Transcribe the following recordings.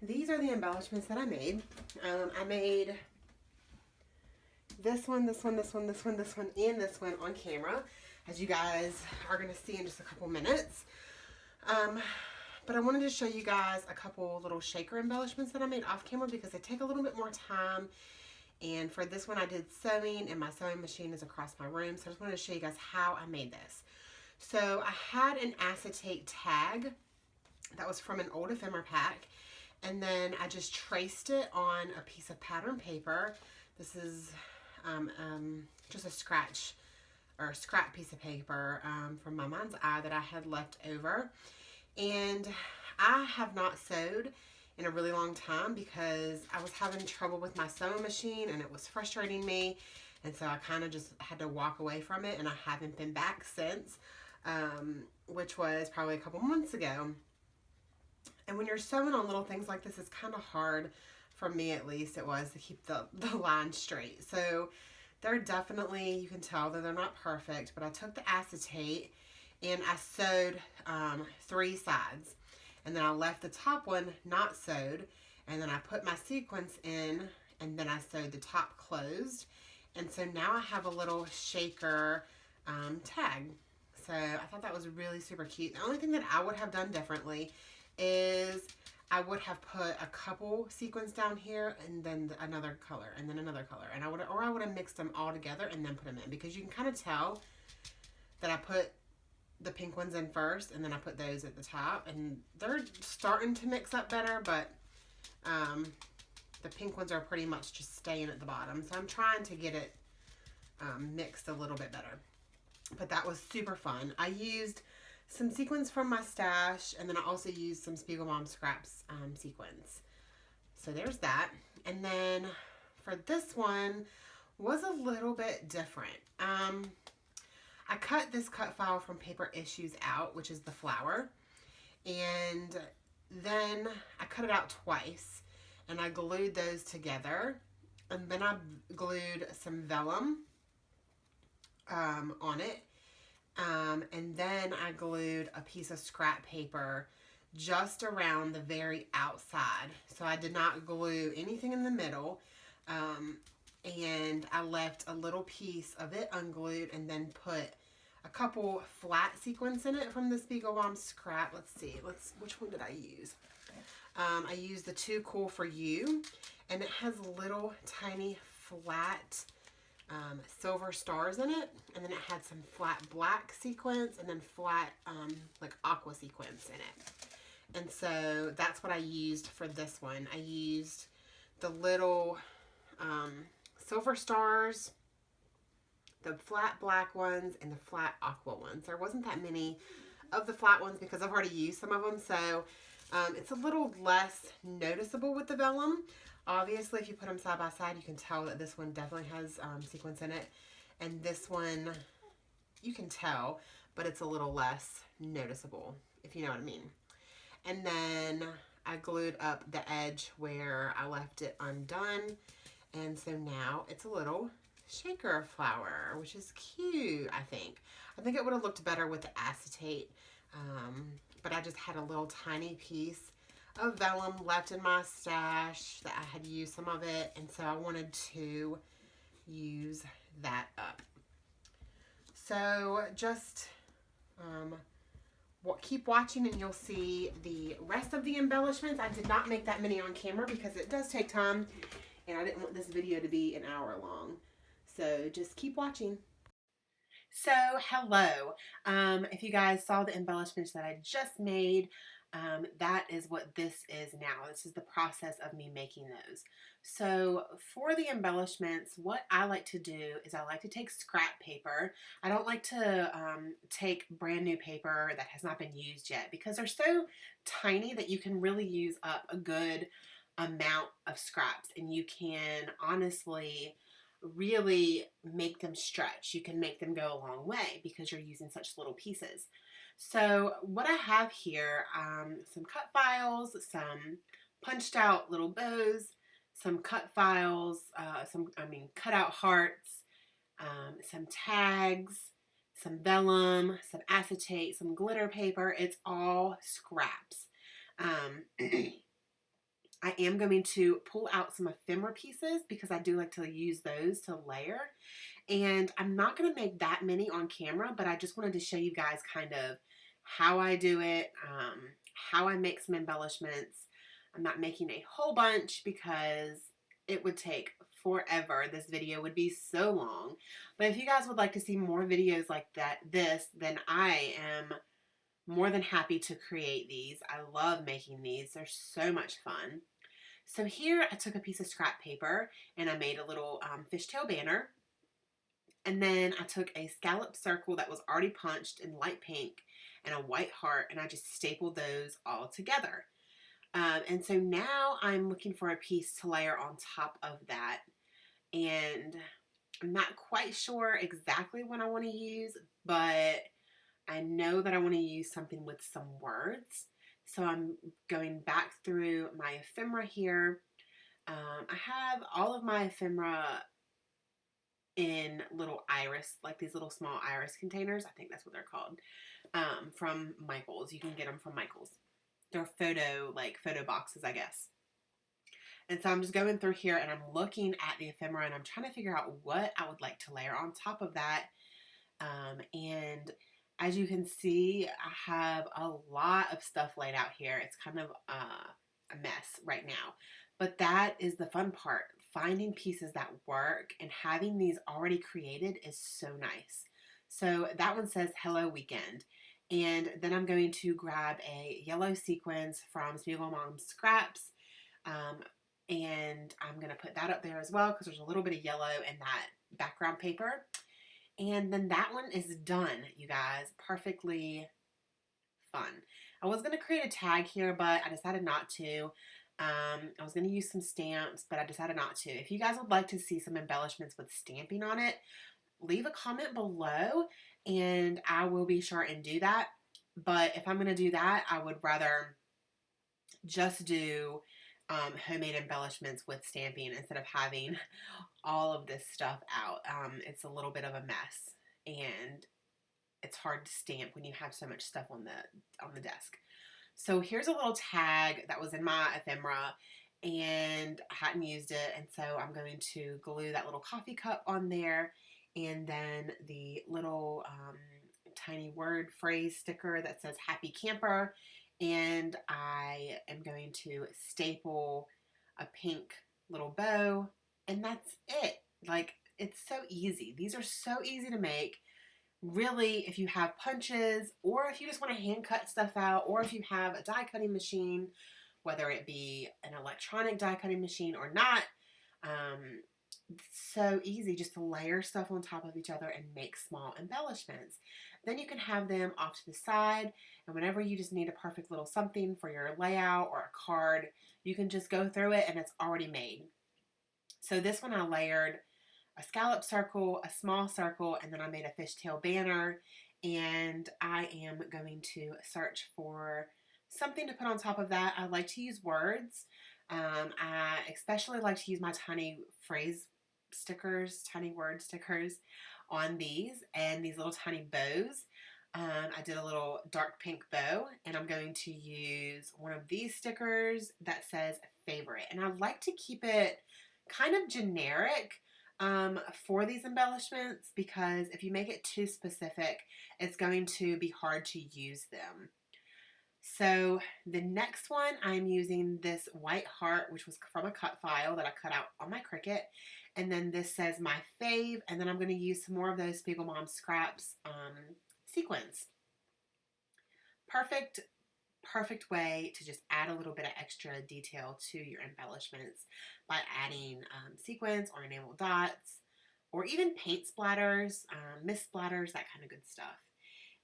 these are the embellishments that I made. I made this one, this one, this one, this one, this one, and this one on camera, as you guys are going to see in just a couple minutes. But I wanted to show you guys a couple little shaker embellishments that I made off camera because they take a little bit more time. And for this one I did sewing, and my sewing machine is across my room. So I just wanted to show you guys how I made this. So I had an acetate tag that was from an old ephemera pack. And then I just traced it on a piece of pattern paper. This is just a scrap piece of paper from my mind's eye that I had left over. And I have not sewed in a really long time because I was having trouble with my sewing machine and it was frustrating me. And so I kind of just had to walk away from it, and I haven't been back since, which was probably a couple months ago. And when you're sewing on little things like this, it's kind of hard, for me at least it was, to keep the line straight. So they're definitely, you can tell that they're not perfect, but I took the acetate and I sewed 3 sides, and then I left the top one not sewed, and then I put my sequins in, and then I sewed the top closed. And so now I have a little shaker tag. So I thought that was really super cute. The only thing that I would have done differently is I would have put a couple sequins down here and then another color and then another color, and I would have mixed them all together and then put them in, because you can kind of tell that I put the pink ones in first and then I put those at the top, and they're starting to mix up better, but the pink ones are pretty much just staying at the bottom. So I'm trying to get it mixed a little bit better. But that was super fun. I used some sequins from my stash, and then I also used some Spiegel Mom Scraps sequins. So there's that. And then for this one was a little bit different. I cut this cut file from Paper Issues out, which is the flower, and then I cut it out twice, and I glued those together, and then I glued some vellum on it, and then I glued a piece of scrap paper just around the very outside. So I did not glue anything in the middle, and I left a little piece of it unglued, and then put a couple flat sequins in it from the Spiegel Mom Scrap. Let's see, which one did I use? I used the Too Cool For You, and it has little tiny flat silver stars in it, and then it had some flat black sequins and then flat like aqua sequins in it. And so that's what I used for this one. I used the little silver stars, the flat black ones, and the flat aqua ones. There wasn't that many of the flat ones because I've already used some of them, so it's a little less noticeable with the vellum. Obviously, if you put them side by side, you can tell that this one definitely has sequins in it, and this one, you can tell, but it's a little less noticeable, if you know what I mean. And then I glued up the edge where I left it undone, and so now it's a little shaker flower, which is cute, I think. I think it would have looked better with the acetate, but I just had a little tiny piece of vellum left in my stash that I had used some of it, and so I wanted to use that up. So just keep watching and you'll see the rest of the embellishments. I did not make that many on camera because it does take time, and I didn't want this video to be an hour long. So just keep watching. So hello, if you guys saw the embellishments that I just made, that is what this is now. This is the process of me making those. So for the embellishments, what I like to do is I like to take scrap paper. I don't like to take brand new paper that has not been used yet, because they're so tiny that you can really use up a good amount of scraps, and you can honestly really make them stretch. You can make them go a long way because you're using such little pieces. So what I have here, some cut files, some punched out little bows, some cut files, cut out hearts, some tags, some vellum, some acetate, some glitter paper. It's all scraps. I am going to pull out some ephemera pieces because I do like to use those to layer. And I'm not going to make that many on camera, but I just wanted to show you guys kind of how I do it, how I make some embellishments. I'm not making a whole bunch because it would take forever. This video would be so long. But if you guys would like to see more videos like this, then I am more than happy to create these. I love making these. They're so much fun. So here I took a piece of scrap paper and I made a little fishtail banner. And then I took a scallop circle that was already punched in light pink and a white heart, and I just stapled those all together. And so now I'm looking for a piece to layer on top of that. And I'm not quite sure exactly what I want to use, but I know that I want to use something with some words. So I'm going back through my ephemera here. I have all of my ephemera in little iris, like these little small iris containers. I think that's what they're called, from Michael's. You can get them from Michael's. They're photo boxes, I guess. And so I'm just going through here and I'm looking at the ephemera and I'm trying to figure out what I would like to layer on top of that. And as you can see, I have a lot of stuff laid out here. It's kind of a mess right now. But that is the fun part. Finding pieces that work and having these already created is so nice. So that one says Hello Weekend. And then I'm going to grab a yellow sequins from Spiegel Mom's Scraps. And I'm going to put that up there as well because there's a little bit of yellow in that background paper. And then that one is done, you guys. Perfectly fun. I was going to create a tag here, but I decided not to. I was going to use some stamps, but I decided not to. If you guys would like to see some embellishments with stamping on it, leave a comment below and I will be sure and do that. But if I'm going to do that, I would rather just do homemade embellishments with stamping instead of having all of this stuff out. It's a little bit of a mess and it's hard to stamp when you have so much stuff on the desk. So here's a little tag that was in my ephemera and I hadn't used it, and so I'm going to glue that little coffee cup on there, and then the little tiny word phrase sticker that says Happy Camper, and I am going to staple a pink little bow, and that's it. Like, it's so easy. These are so easy to make. Really, if you have punches, or if you just want to hand cut stuff out, or if you have a die cutting machine, whether it be an electronic die cutting machine or not, it's so easy just to layer stuff on top of each other and make small embellishments. Then you can have them off to the side, and whenever you just need a perfect little something for your layout or a card, you can just go through it and it's already made. So this one I layered a scallop circle, a small circle, and then I made a fishtail banner, and I am going to search for something to put on top of that. I like to use words. I especially like to use my tiny phrase stickers, tiny word stickers on these, and these little tiny bows. I did a little dark pink bow, and I'm going to use one of these stickers that says favorite, and I like to keep it kind of generic for these embellishments, because if you make it too specific, it's going to be hard to use them. So the next one, I'm using this white heart, which was from a cut file that I cut out on my Cricut. And then this says my fave, and then I'm going to use some more of those Spiegel Mom Scraps sequins. Perfect way to just add a little bit of extra detail to your embellishments by adding sequins or enamel dots, or even paint splatters, mist splatters, that kind of good stuff.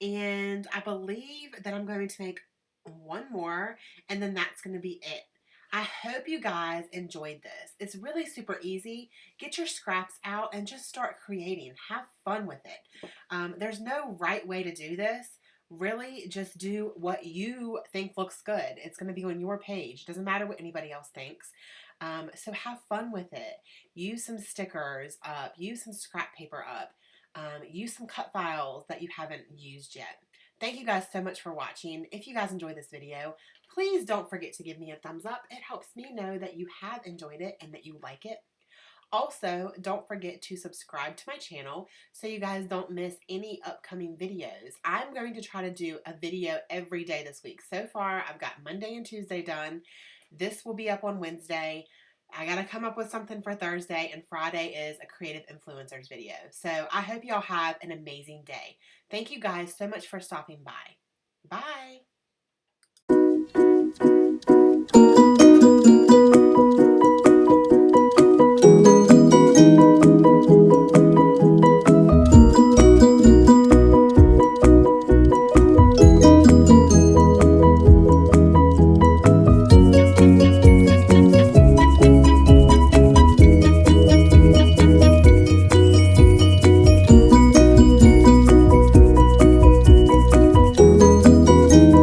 And I believe that I'm going to make one more, and then that's going to be it. I hope you guys enjoyed this. It's really super easy. Get your scraps out and just start creating. Have fun with it. There's no right way to do this. Really, just do what you think looks good. It's going to be on your page. Doesn't matter what anybody else thinks. So have fun with it. Use some stickers up. Use some scrap paper up. Use some cut files that you haven't used yet. Thank you guys so much for watching. If you guys enjoyed this video, please don't forget to give me a thumbs up. It helps me know that you have enjoyed it and that you like it. Also, don't forget to subscribe to my channel so you guys don't miss any upcoming videos. I'm going to try to do a video every day this week. So far, I've got Monday and Tuesday done. This will be up on Wednesday. I got to come up with something for Thursday, and Friday is a creative influencers video. So I hope y'all have an amazing day. Thank you guys so much for stopping by. Bye.